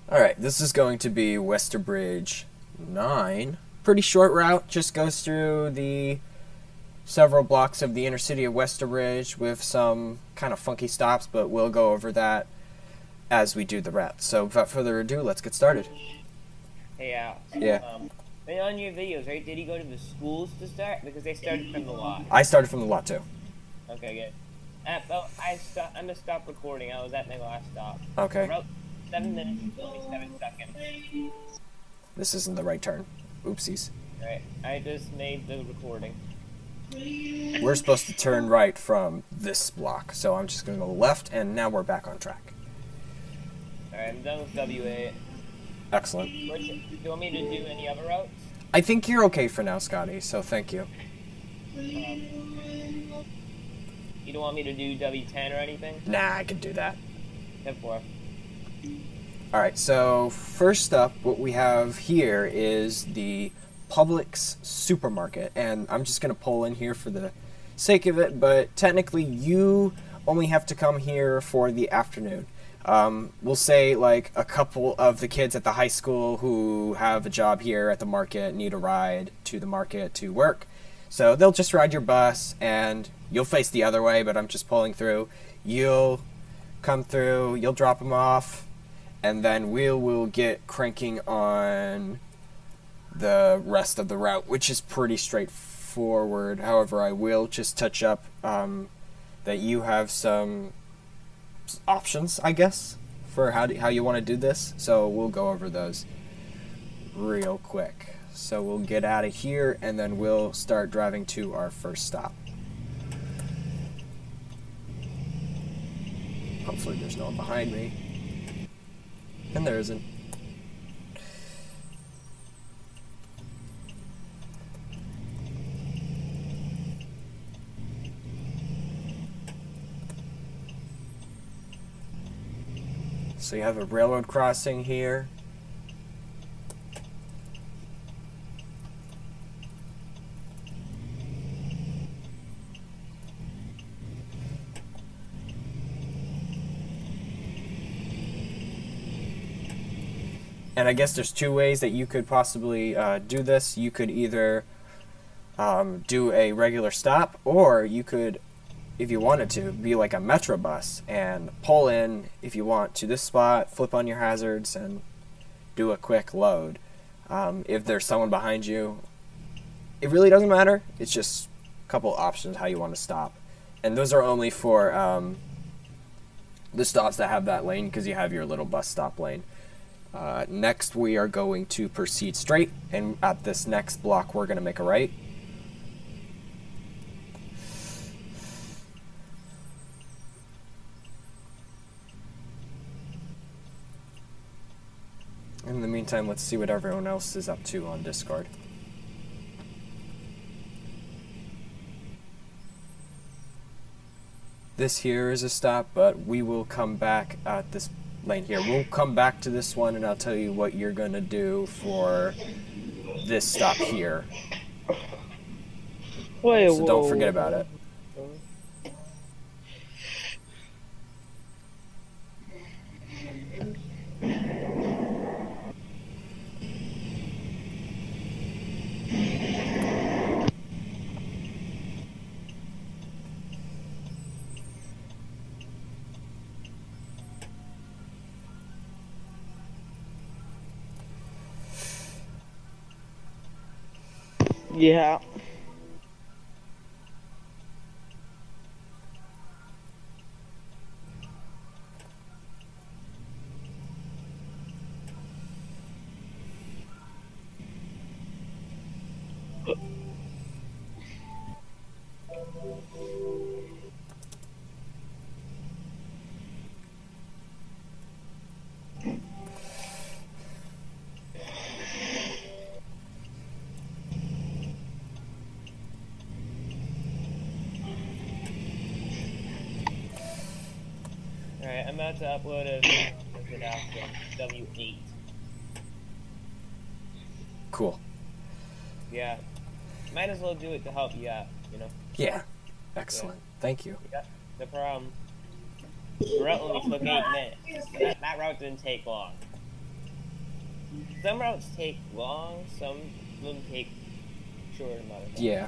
Alright, this is going to be Westerbridge 9. Pretty short route, just goes through the several blocks of the inner city of Westerbridge with some kind of funky stops, but we'll go over that as we do the route. So without further ado, let's get started. Hey, Alex. Yeah. On your videos, right, did he go to the schools to start? Because they started from the lot. I started from the lot too. Okay, good. I'm gonna stop recording. I was at my last stop. Okay. About 7 minutes and 27 seconds. This isn't the right turn. Oopsies. Alright, I just made the recording. We're supposed to turn right from this block, so I'm just going to go left, and now we're back on track. Alright, I'm done with W8. Excellent. Do you want me to do any other routes? I think you're okay for now, Scotty, so thank you. You don't want me to do W10 or anything? Nah, I can do that. 10-4. Alright, so first up, what we have here is the Publix supermarket, and I'm just going to pull in here for the sake of it, but technically you only have to come here for the afternoon. We'll say like a couple of the kids at the high school who have a job here at the market need a ride to the market to work, so they'll just ride your bus and you'll face the other way, but I'm just pulling through. You'll come through, you'll drop them off, and then we'll get cranking on the rest of the route, which is pretty straightforward. However, I will just touch up that you have some options, I guess, for how you want to do this. So we'll go over those real quick. So we'll get out of here, and then we'll start driving to our first stop. Hopefully there's no one behind me. And there isn't. So you have a railroad crossing here. And I guess there's two ways that you could possibly do this. You could either do a regular stop, or you could, if you wanted to, be like a metro bus and pull in, if you want, to this spot, flip on your hazards, and do a quick load. If there's someone behind you, it really doesn't matter. It's just a couple options how you want to stop. And those are only for the stops that have that lane, because you have your little bus stop lane. Next, we are going to proceed straight, and at this next block, we're going to make a right. In the meantime, let's see what everyone else is up to on Discord. This here is a stop, but we will come back at this lane here. We'll come back to this one, and I'll tell you what you're going to do for this stop here. So don't forget about it. Yeah. Alright, I'm about to upload a video after W8. Cool. Yeah. Might as well do it to help you out, you know? Yeah. Excellent. Thank you. Yeah, no problem. The route only took 8 minutes. That route didn't take long. some routes take long, some of them take short amount of time. Yeah.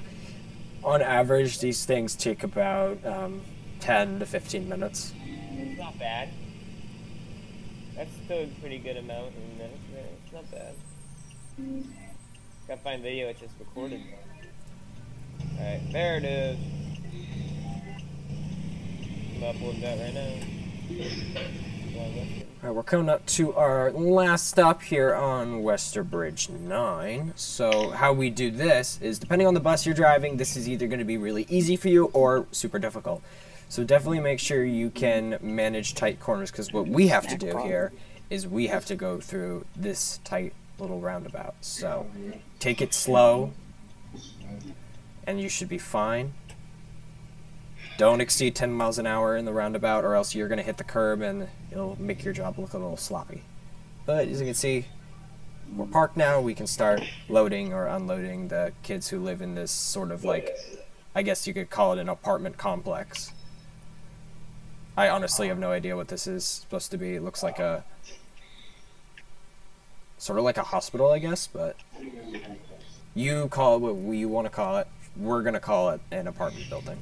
On average, these things take about 10 to 15 minutes. It's not bad. That's still a pretty good amount in minutes. It's not bad. Gotta find video it just recorded. Alright, there it is. I'm gonna upload that right now. Alright, we're coming up to our last stop here on Westerbridge 9. So how we do this is, depending on the bus you're driving, this is either going to be really easy for you or super difficult. So definitely make sure you can manage tight corners, because what we have to do here is we have to go through this tight little roundabout. So take it slow and you should be fine. Don't exceed 10 miles an hour in the roundabout, or else you're going to hit the curb and it'll make your job look a little sloppy. But as you can see, we're parked now. We can start loading or unloading the kids who live in this sort of, like, I guess you could call it an apartment complex. I honestly have no idea what this is supposed to be. It looks like a, sort of like a hospital, I guess, but you call it what you want to call it. We're going to call it an apartment building.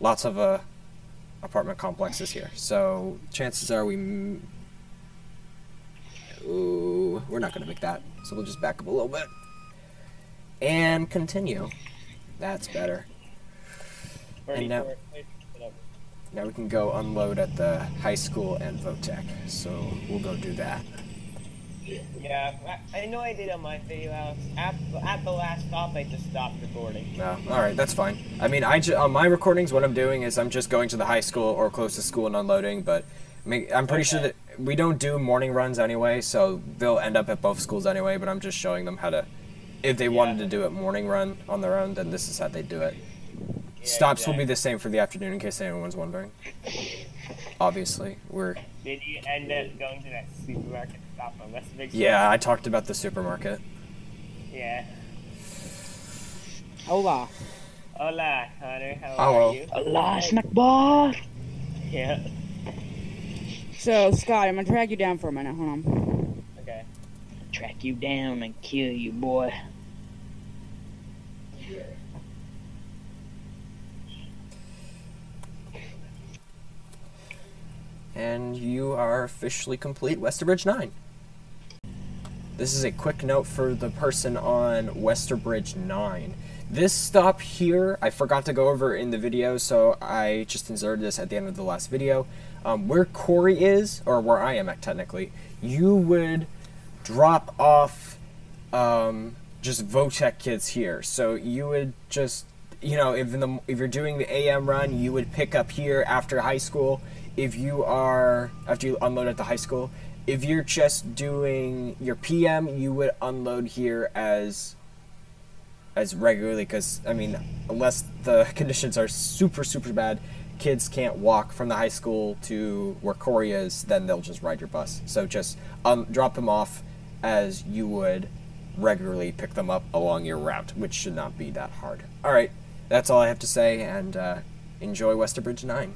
Lots of apartment complexes here, so chances are we're not going to make that, so we'll just back up a little bit and continue. That's better. And now we can go unload at the high school and Votech, so we'll go do that. Yeah, I know I did on my video, Alex. At the last stop, I just stopped recording. No, alright, that's fine. I mean, on my recordings, what I'm doing is I'm just going to the high school or closest school and unloading, but I'm pretty sure that we don't do morning runs anyway, so they'll end up at both schools anyway, but I'm just showing them how to, if they wanted to do a morning run on their own, then this is how they do it. Yeah, Stops will be the same for the afternoon, in case anyone's wondering. Obviously, Did you end up going to that supermarket stop on Westerbridge? Yeah, I talked about the supermarket. Yeah. Hola. Hola, Connor. How Hello. are you? Hola, snack bar. Yeah. So, Scott, I'm gonna track you down for a minute. Hold on. Okay. Track you down and kill you, boy. And you are officially complete Westerbridge 9. This is a quick note for the person on Westerbridge 9. This stop here, I forgot to go over in the video, so I just inserted this at the end of the last video. Where Corey is, or where I am at technically, you would drop off just Votech kids here. So you would just, you know, if you're doing the AM run, you would pick up here after high school. If you are, after you unload at the high school, if you're just doing your PM, you would unload here as regularly, because, I mean, unless the conditions are super, super bad, kids can't walk from the high school to where Corey is, then they'll just ride your bus. So just drop them off as you would regularly pick them up along your route, which should not be that hard. Alright, that's all I have to say, and enjoy Westerbridge 9.